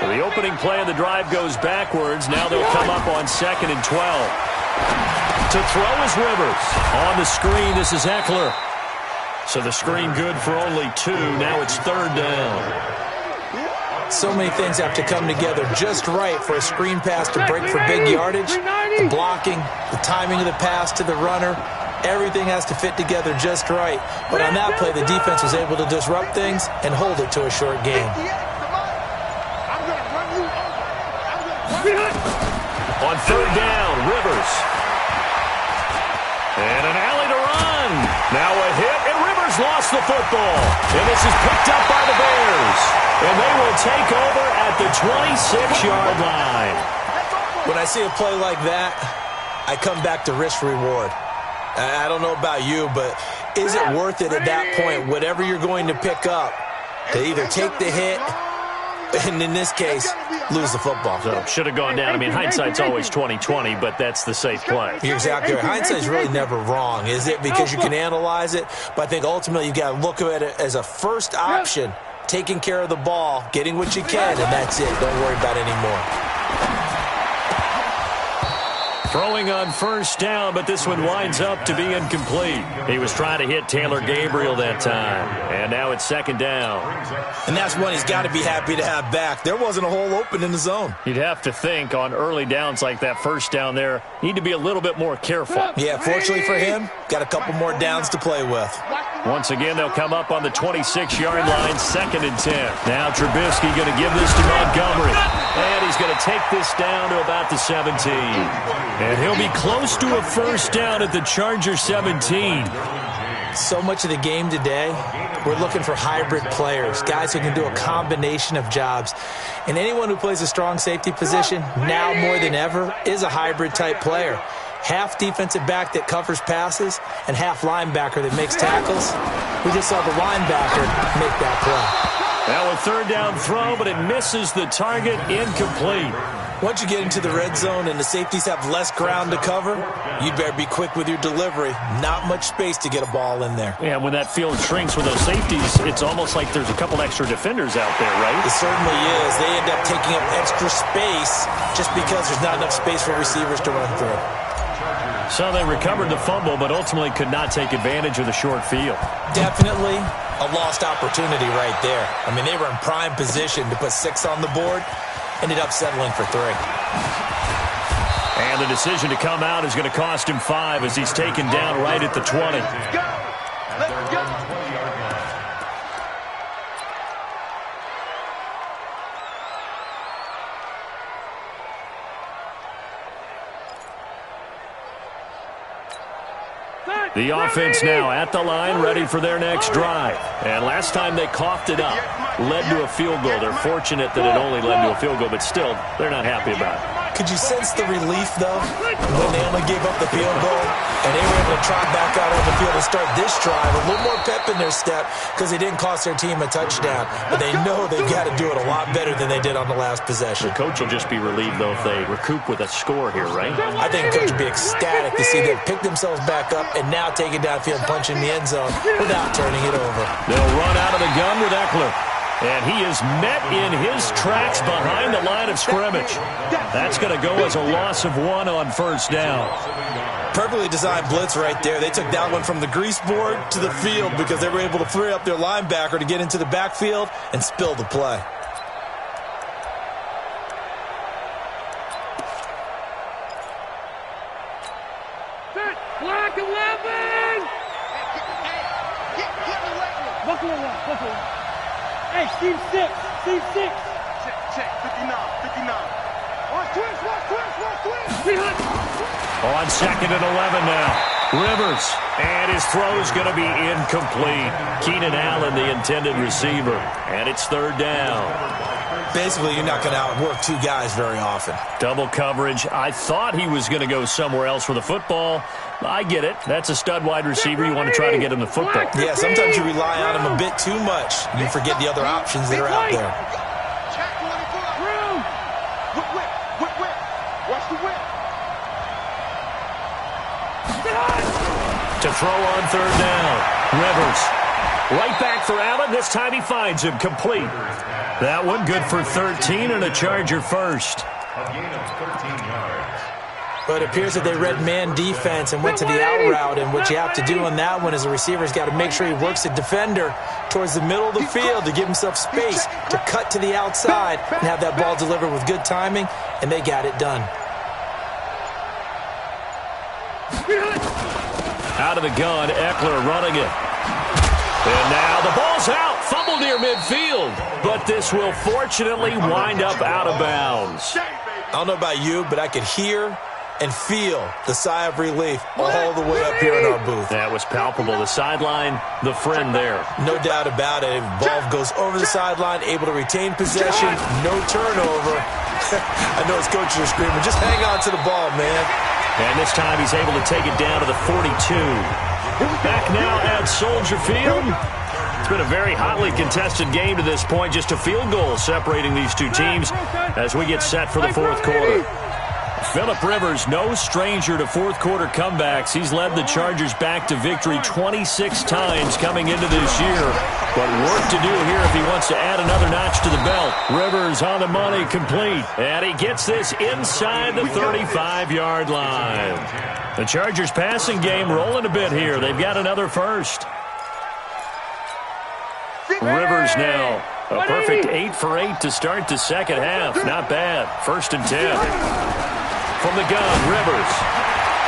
S5: So the opening play of the drive goes backwards. Now they'll come up on 2nd and 12. To throw is Rivers. On the screen, this is Eckler. So the screen good for only 2. Now it's 3rd down.
S6: So many things have to come together just right for a screen pass to break for big yardage. The blocking, the timing of the pass to the runner, everything has to fit together just right. But on that play, the defense was able to disrupt things and hold it to a short game.
S5: On 3rd down, Rivers. And an alley to run. Now a hit, and Rivers lost the football. And this is picked up by the Bears. And they will take over at the 26-yard line.
S6: When I see a play like that, I come back to risk-reward. I don't know about you, but is it worth it at that point, whatever you're going to pick up, to either take the hit, and in this case, lose the football?
S5: So should have gone down. I mean, hindsight's always 20/20, but that's the safe play.
S6: You're exactly right. Hindsight's really never wrong, is it? Because you can analyze it, but I think ultimately you got to look at it as a first option, taking care of the ball, getting what you can, and that's it. Don't worry about it anymore.
S5: Throwing on 1st down, but this one winds up to be incomplete. He was trying to hit Taylor Gabriel that time, and now it's 2nd down.
S6: And that's one he's got to be happy to have back. There wasn't a hole open in the zone.
S5: You'd have to think on early downs like that 1st down there, need to be a little bit more careful.
S6: Yeah, fortunately for him, got a couple more downs to play with.
S5: Once again, they'll come up on the 26-yard line, 2nd and 10. Now Trubisky going to give this to Montgomery. And he's going to take this down to about the 17. And he'll be close to a 1st down at the Charger 17.
S6: So much of the game today, we're looking for hybrid players, guys who can do a combination of jobs. And anyone who plays a strong safety position, now more than ever, is a hybrid-type player. Half defensive back that covers passes and half linebacker that makes tackles. We just saw the linebacker make that play.
S5: Now a 3rd down throw, but it misses the target, incomplete.
S6: Once you get into the red zone and the safeties have less ground to cover, you better be quick with your delivery. Not much space to get a ball in there.
S5: Yeah, when that field shrinks with those safeties, it's almost like there's a couple extra defenders out there, right?
S6: It certainly is. They end up taking up extra space just because there's not enough space for receivers to run through.
S5: So they recovered the fumble, but ultimately could not take advantage of the short field.
S6: Definitely a lost opportunity right there. I mean, they were in prime position to put 6 on the board. Ended up settling for 3.
S5: And the decision to come out is going to cost him 5 as he's taken down right at the 20.
S4: Let's go. Let's go.
S5: The offense now at the line, ready for their next drive. And last time they coughed it up, led to a field goal. They're fortunate that it only led to a field goal, but still, they're not happy about it.
S6: Could you sense the relief, though, when they only gave up the field goal and they were able to trot back out on the field and start this drive? A little more pep in their step because they didn't cost their team a touchdown, but they know they've got to do it a lot better than they did on the last possession.
S5: The coach will just be relieved, though, if they recoup with a score here, right?
S6: I think the coach will be ecstatic to see them pick themselves back up and now take it downfield, punch in the end zone without turning it over.
S5: They'll run out of the gun with Eckler. And he is met in his tracks behind the line of scrimmage. That's going to go as a loss of 1 on 1st down.
S6: Perfectly designed blitz right there. They took that one from the grease board to the field because they were able to free up their linebacker to get into the backfield and spill the play.
S4: Black 11! Buckle one. Hey, Steve 6. Check, 59. Watch twist.
S5: On 2nd and 11 now. Rivers, and his throw's going to be incomplete. Keenan Allen, the intended receiver, and it's 3rd down.
S6: Basically, you're not going to outwork two guys very often.
S5: Double coverage. I thought he was going to go somewhere else for the football. I get it. That's a stud wide receiver. You want to try to get him the football.
S6: Yeah, sometimes you rely on him a bit too much. You forget the other options that are out there.
S5: To throw on third down. Rivers. Right back for Allen. This time he finds him complete. That one good for 13 and a Charger first.
S7: A gain of 13 yards.
S6: But it appears that they read man defense and went to the out route, and what you have to do on that one is the receiver's got to make sure he works the defender towards the middle of the field to give himself space to cut to the outside and have that ball delivered with good timing, and they got it done.
S5: Out of the gun, Eckler running it. And now the ball's out. Fumble near midfield. But this will fortunately wind up out of bounds.
S6: I don't know about you, but I could hear and feel the sigh of relief all the way up here in our booth.
S5: That was palpable. The sideline, the friend there.
S6: No doubt about it. Ball goes over the sideline, able to retain possession, no turnover. I know his coaches are screaming, just hang on to the ball, man.
S5: And this time he's able to take it down to the 42. Back now at Soldier Field. It's been a very hotly contested game to this point. Just a field goal separating these two teams as we get set for the fourth quarter. Phillip Rivers, no stranger to fourth-quarter comebacks. He's led the Chargers back to victory 26 times coming into this year. But work to do here if he wants to add another notch to the belt. Rivers on the money, complete. And he gets this inside the 35-yard line. The Chargers passing game rolling a bit here. They've got another first. Rivers now. A perfect 8 for 8 to start the second half. Not bad. 1st and 10. From the gun, Rivers.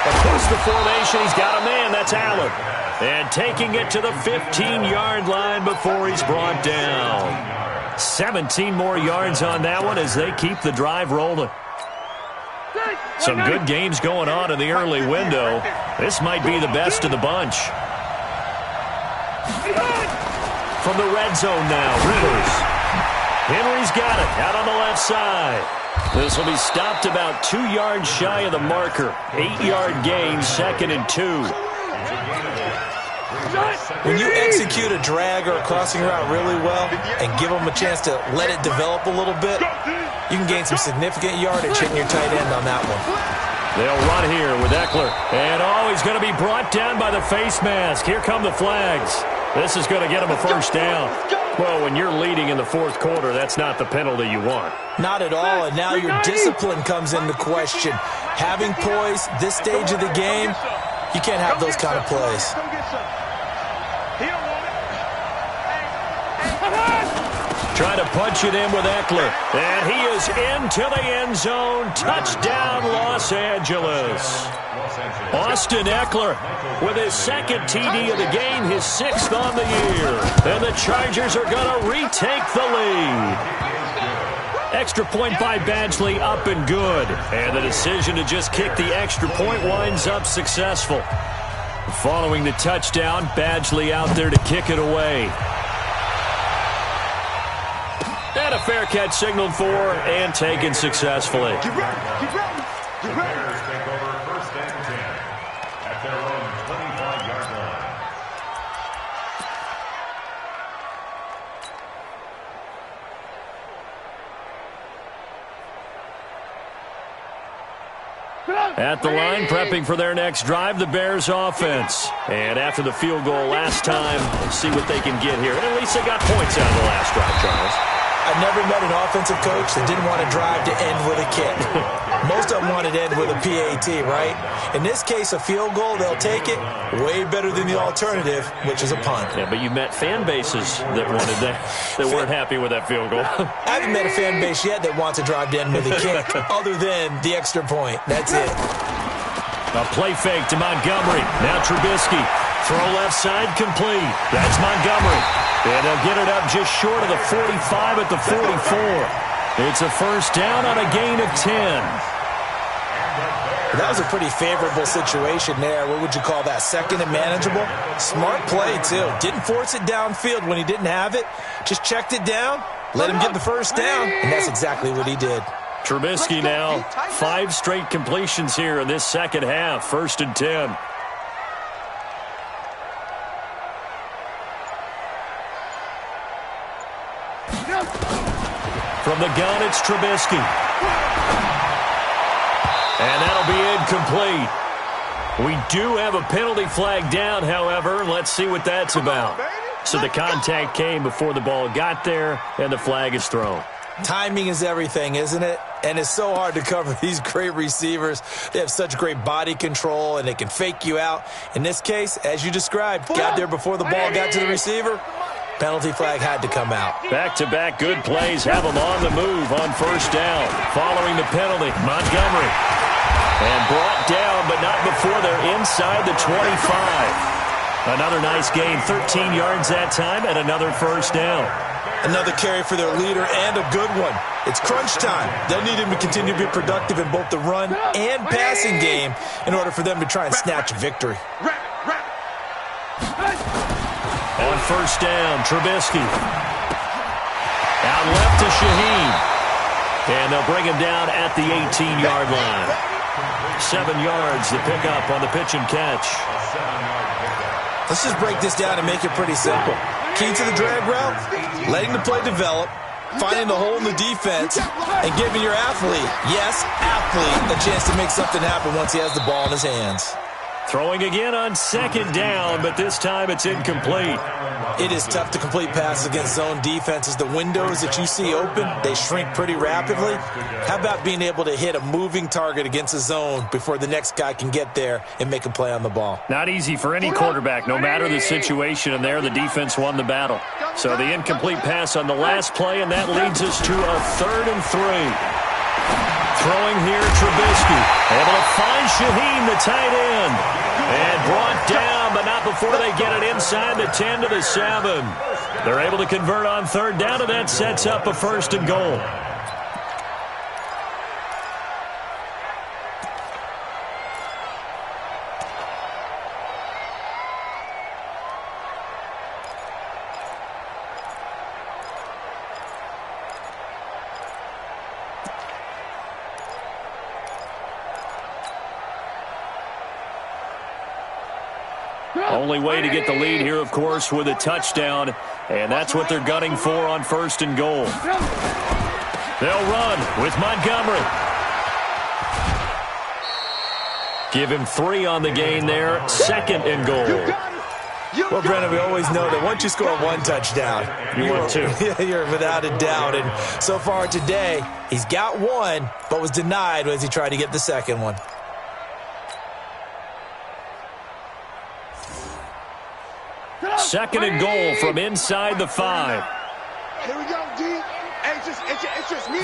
S5: Across the formation, he's got a man. That's Allen. And taking it to the 15-yard line before he's brought down. 17 more yards on that one as they keep the drive rolling. Some good games going on in the early window. This might be the best of the bunch. From the red zone now, Rivers. Henry's got it out on the left side. This will be stopped about 2 yards shy of the marker. 8-yard gain, 2nd and 2.
S6: When you execute a drag or a crossing route really well and give them a chance to let it develop a little bit, you can gain some significant yardage hitting your tight end on that one.
S5: They'll run here with Eckler. And, he's going to be brought down by the face mask. Here come the flags. This is going to get him a first down. Well, when you're leading in the fourth quarter, that's not the penalty you want.
S6: Not at all, and now your discipline comes into question. Having poise this stage of the game, you can't have those kind of plays.
S5: Trying to punch it in with Eckler. And he is into the end zone. Touchdown, Los Angeles. Austin Eckler with his 2nd TD of the game, his 6th on the year. And the Chargers are going to retake the lead. Extra point by Badgley, up and good. And the decision to just kick the extra point winds up successful. Following the touchdown, Badgley out there to kick it away. And a fair catch signaled for and taken successfully.
S7: The Bears take over 1st and 10 at their own 25-yard line.
S5: At the line, prepping for their next drive, the Bears offense. And after the field goal last time, let's see what they can get here. And at least they got points out of the last drive, Charles.
S6: I've never met an offensive coach that didn't want to drive to end with a kick. Most of them want to end with a PAT, right? In this case, a field goal, they'll take it. Way better than the alternative, which is a punt.
S5: Yeah, but you've met fan bases that wanted that, that weren't happy with that field goal.
S6: I haven't met a fan base yet that wants to drive to end with a kick, other than the extra point. That's it.
S5: A play fake to Montgomery. Now Trubisky. Throw left side complete. That's Montgomery. And they'll get it up just short of the 45 at the 44. It's a first down on a gain of 10.
S6: That was a pretty favorable situation there. What would you call that? 2nd and manageable? Smart play, too. Didn't force it downfield when he didn't have it. Just checked it down let him get the first down, and that's exactly what he did.
S5: Trubisky now, 5 straight completions here in this second half. 1st and 10. From the gun, it's Trubisky. And that'll be incomplete. We do have a penalty flag down, however. Let's see what that's about. So the contact came before the ball got there, and the flag is thrown.
S6: Timing is everything, isn't it? And it's so hard to cover these great receivers. They have such great body control, and they can fake you out. In this case, as you described, got there before the ball got to the receiver. Penalty flag had to come out.
S5: Back-to-back good plays have them on the move on 1st down. Following the penalty, Montgomery. And brought down, but not before they're inside the 25. Another nice gain, 13 yards that time, and another 1st down.
S6: Another carry for their leader, and a good one. It's crunch time. They'll need him to continue to be productive in both the run and passing game in order for them to try and snatch a victory.
S5: On 1st down, Trubisky. Out left to Shaheen. And they'll bring him down at the 18-yard line. 7 yards, the pickup on the pitch and catch.
S6: Let's just break this down and make it pretty simple. Key to the drag route, letting the play develop, finding the hole in the defense, and giving your athlete, yes, athlete, a chance to make something happen once he has the ball in his hands.
S5: Throwing again on 2nd down, but this time it's incomplete.
S6: It is tough to complete passes against zone defenses. The windows that you see open, they shrink pretty rapidly. How about being able to hit a moving target against a zone before the next guy can get there and make a play on the ball?
S5: Not easy for any quarterback, no matter the situation, and there the defense won the battle. So the incomplete pass on the last play, and that leads us to a 3rd and 3. Throwing here, Trubisky. Able to find Shaheen, the tight end. And brought down, but not before they get it inside the 10 to the 7. They're able to convert on 3rd down, and that sets up a 1st and goal. Only way to get the lead here, of course, with a touchdown, and that's what they're gunning for on 1st and goal. They'll run with Montgomery. Give him 3 on the gain there, 2nd and goal.
S6: Well, Brennan, we always know that once you score 1 touchdown, you're without a doubt. And so far today, he's got 1, but was denied as he tried to get the 2nd one.
S5: Second and goal from inside the 5.
S3: Here we go, D. Hey, it's just me.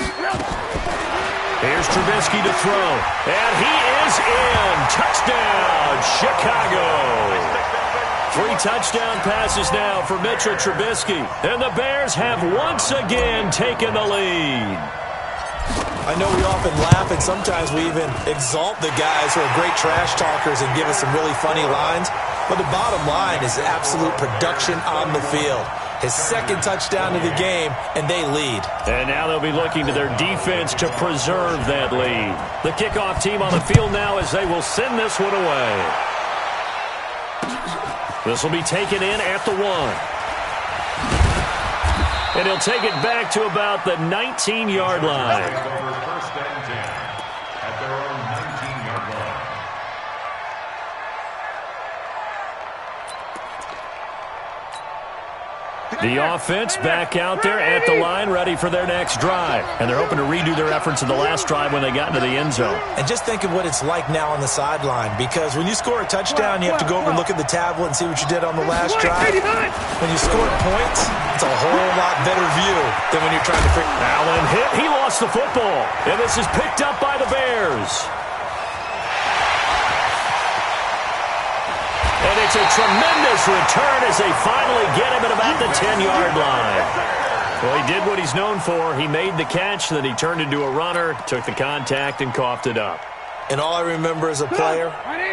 S5: Here's Trubisky to throw. And he is in. Touchdown, Chicago. 3 touchdown passes now for Mitchell Trubisky. And the Bears have once again taken the lead.
S6: I know we often laugh, and sometimes we even exalt the guys who are great trash talkers and give us some really funny lines. But the bottom line is absolute production on the field. His 2nd touchdown of the game, and they lead.
S5: And now they'll be looking to their defense to preserve that lead. The kickoff team on the field now as they will send this one away. This will be taken in at the 1. And he'll take it back to about the 19-yard line.
S7: First and 10 at their own 19-yard line.
S5: The offense back out there at the line, ready for their next drive. And they're hoping to redo their efforts in the last drive when they got into the end zone.
S6: And just think of what it's like now on the sideline, because when you score a touchdown, you have to go over and look at the tablet and see what you did on the last drive. When you score points, it's a whole lot better view than when you're trying to figure.
S5: Allen hit. He lost the football. And this is picked up by the Bears. And it's a tremendous return as they finally get him at about the 10-yard line. Well, he did what he's known for. He made the catch, then he turned into a runner, took the contact, and coughed it up.
S6: And all I remember as a player,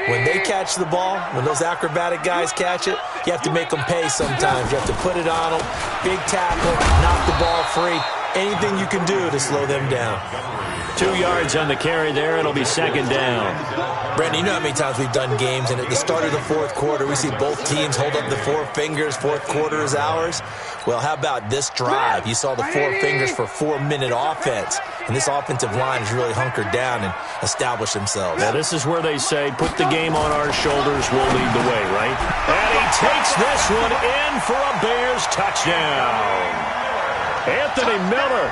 S6: when they catch the ball, when those acrobatic guys catch it, you have to make them pay sometimes. You have to put it on them, big tackle, knock the ball free. Anything you can do to slow them down.
S5: 2 yards on the carry there. It'll be second down.
S6: Brandon, you know how many times we've done games, and at the start of the fourth quarter, we see both teams hold up the 4 fingers, fourth quarter is ours. Well, how about this drive? You saw the 4 fingers for 4-minute offense, and this offensive line has really hunkered down and established themselves.
S5: Now, this is where they say, put the game on our shoulders, we'll lead the way, right? And he takes this one in for a Bears touchdown. Anthony Miller,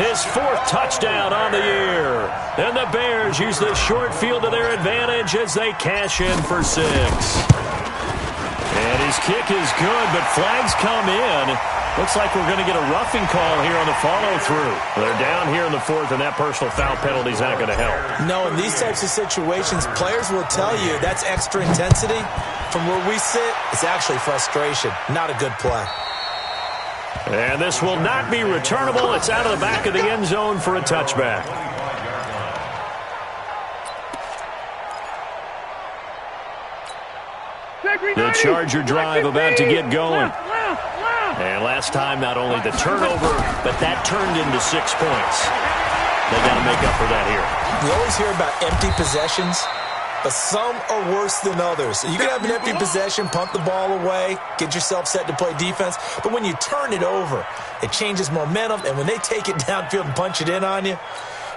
S5: his 4th touchdown on the year. And the Bears use this short field to their advantage as they cash in for 6. And his kick is good, but flags come in. Looks like we're going to get a roughing call here on the follow-through. They're down here in the 4th, and that personal foul penalty is not going to help.
S6: No, in these types of situations, players will tell you that's extra intensity. From where we sit, it's actually frustration. Not a good play.
S5: And this will not be returnable. It's out of the back of the end zone for a touchback. The Charger drive about to get going. And last time, not only the turnover, but that turned into 6 points. They got to make up for that here.
S6: You always hear about empty possessions, but some are worse than others. You can have an empty possession, punt the ball away, get yourself set to play defense, but when you turn it over, it changes momentum, and when they take it downfield and punch it in on you,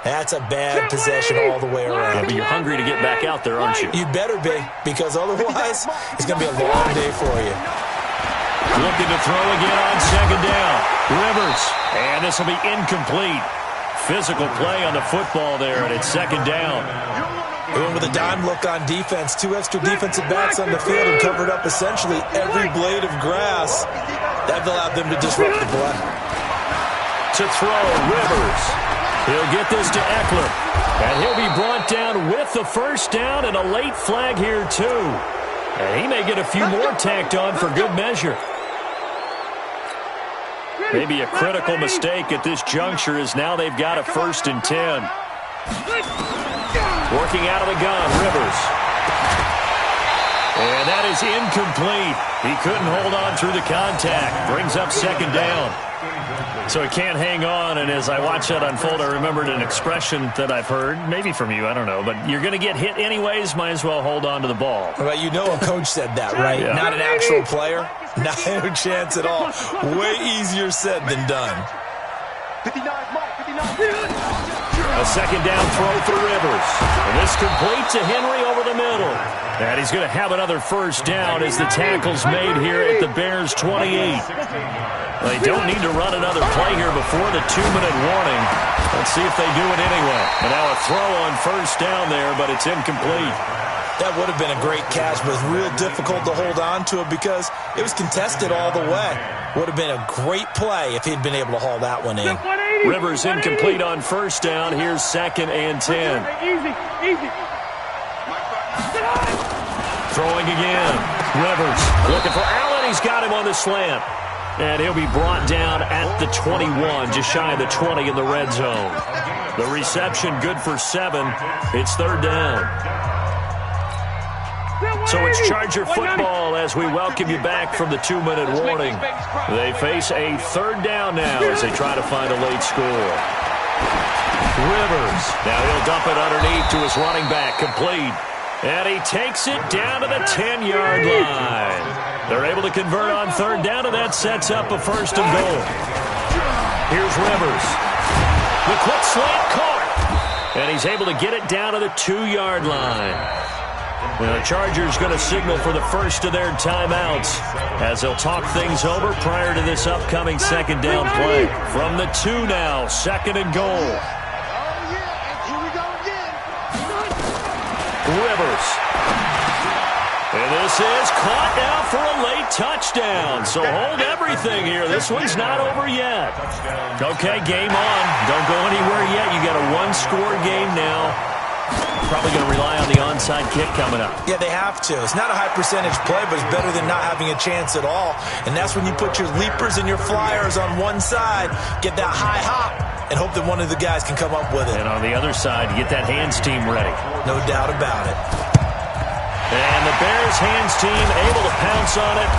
S6: that's a bad possession all the way around.
S5: Yeah, but you're hungry to get back out there, aren't you?
S6: You better be, because otherwise, it's going to be a long day for you.
S5: Looking to throw again on second down. Rivers, and this will be incomplete. Physical play on the football there, and it's second down.
S6: Even with a dime look on defense, 2 extra defensive backs on the field and covered up essentially every blade of grass. That allowed them to disrupt the play.
S5: To throw, Rivers. He'll get this to Eckler. And he'll be brought down with the first down and a late flag here too. And he may get a few more tacked on for good measure. Maybe a critical mistake at this juncture is now they've got a 1st and 10. Working out of the gun, Rivers. And that is incomplete. He couldn't hold on through the contact. Brings up second down. So he can't hang on, and as I watch that unfold, I remembered an expression that I've heard, maybe from you, I don't know, but you're going to get hit anyways, might as well hold on to the ball.
S6: Well, you know a coach said that, right?
S5: Yeah.
S6: Not an actual player. Not a chance at all. Way easier said than done.
S4: 59, Mike, 59.
S5: A second down throw for Rivers. And this complete to Henry over the middle. And he's going to have another first down as the tackle's made here at the Bears' 28. They don't need to run another play here before the 2-minute warning. Let's see if they do it anyway. And now a throw on first down there, but it's incomplete.
S6: That would have been a great catch, but it's real difficult to hold on to it because it was contested all the way. Would have been a great play if he'd been able to haul that one in.
S5: Rivers incomplete on first down. Here's 2nd and 10.
S4: Easy.
S5: Throwing again. Rivers looking for Allen. He's got him on the slant. And he'll be brought down at the 21, just shy of the 20 in the red zone. The reception good for 7. It's 3rd down. So it's Charger football as we welcome you back from the 2-minute warning. They face a 3rd down now as they try to find a late score. Rivers. Now he'll dump it underneath to his running back. Complete. And he takes it down to the 10-yard line. They're able to convert on 3rd down, and that sets up a 1st and goal. Here's Rivers. The quick slant caught. And he's able to get it down to the 2-yard line. The Chargers going to signal for the first of their timeouts as they'll talk things over prior to this upcoming 2nd down play. From the 2 now, 2nd and goal. Rivers. And this is caught now for a late touchdown. So hold everything here. This one's not over yet. Okay, game on. Don't go anywhere yet. You got a 1-score game now. Probably going to rely on the onside kick coming up.
S6: Yeah, they have to. It's not a high percentage play, but it's better than not having a chance at all. And that's when you put your leapers and your flyers on one side, get that high hop, and hope that one of the guys can come up with it.
S5: And on the other side, get that hands team ready.
S6: No doubt about it.
S5: And the Bears hands team able to pounce on it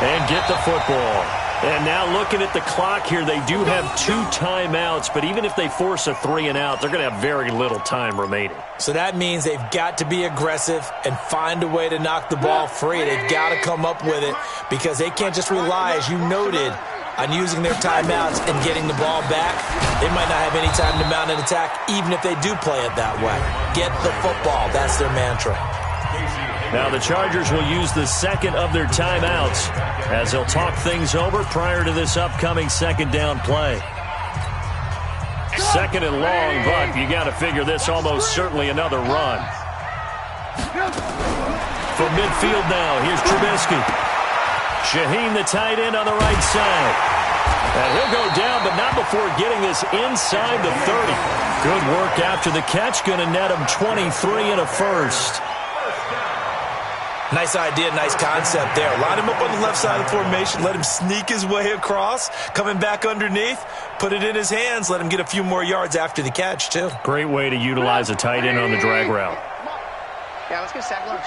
S5: and get the football. And now looking at the clock here, they do have 2 timeouts, but even if they force a 3-and-out, they're going to have very little time remaining.
S6: So that means they've got to be aggressive and find a way to knock the ball free. They've got to come up with it because they can't just rely, as you noted, on using their timeouts and getting the ball back. They might not have any time to mount an attack, even if they do play it that way. Get the football. That's their mantra.
S5: Now the Chargers will use the second of their timeouts as they'll talk things over prior to this upcoming second down play. Second and long, but you got to figure this almost certainly another run. From midfield now, here's Trubisky. Shaheen, the tight end, on the right side. And he'll go down, but not before getting this inside the 30. Good work after the catch. Going to net him 23 and a first.
S6: Nice idea, nice concept there. Line him up on the left side of the formation. Let him sneak his way across. Coming back underneath. Put it in his hands. Let him get a few more yards after the catch, too.
S5: Great way to utilize a tight end on the drag route.
S8: Yeah, let's get sack lunch.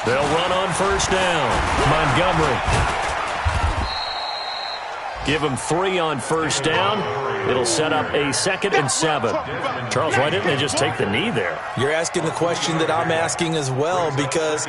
S5: They'll run on first down. Montgomery. Give him 3 on first down. It'll set up a 2nd and 7. Charles, why didn't they just take the knee there?
S6: You're asking the question that I'm asking as well, because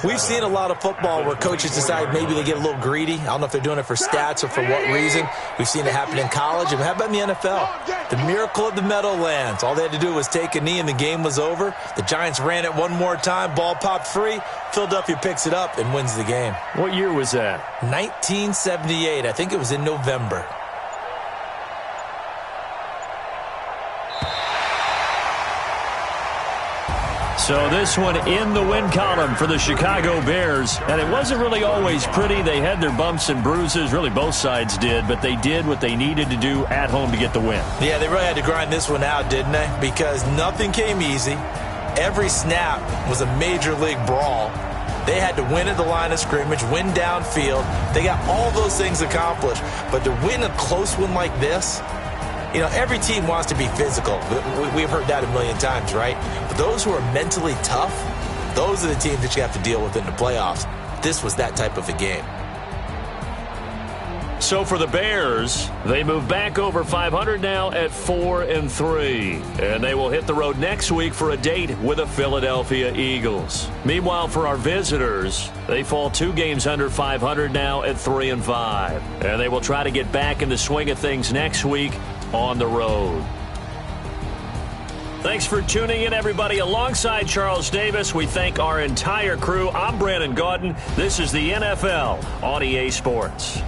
S6: we've seen a lot of football where coaches decide maybe they get a little greedy. I don't know if they're doing it for stats or for what reason. We've seen it happen in college. And how about in the NFL? The miracle of the Meadowlands. All they had to do was take a knee and the game was over. The Giants ran it one more time. Ball popped free. Philadelphia picks it up and wins the game.
S5: What year was that?
S6: 1978. I think it was in November.
S5: So this one in the win column for the Chicago Bears. And it wasn't really always pretty. They had their bumps and bruises. Really, both sides did. But they did what they needed to do at home to get the win.
S6: Yeah, they really had to grind this one out, didn't they? Because nothing came easy. Every snap was a major league brawl. They had to win at the line of scrimmage, win downfield. They got all those things accomplished. But to win a close one like this, you know, every team wants to be physical. We've heard that a million times, right? But those who are mentally tough, those are the teams that you have to deal with in the playoffs. This was that type of a game.
S5: So for the Bears, they move back over 500 now at 4-3. And they will hit the road next week for a date with the Philadelphia Eagles. Meanwhile, for our visitors, they fall 2 games under 500 now at 3-5. And they will try to get back in the swing of things next week on the road. Thanks for tuning in, everybody. Alongside Charles Davis, we thank our entire crew. I'm Brandon Gaudin. This is the NFL on EA Sports.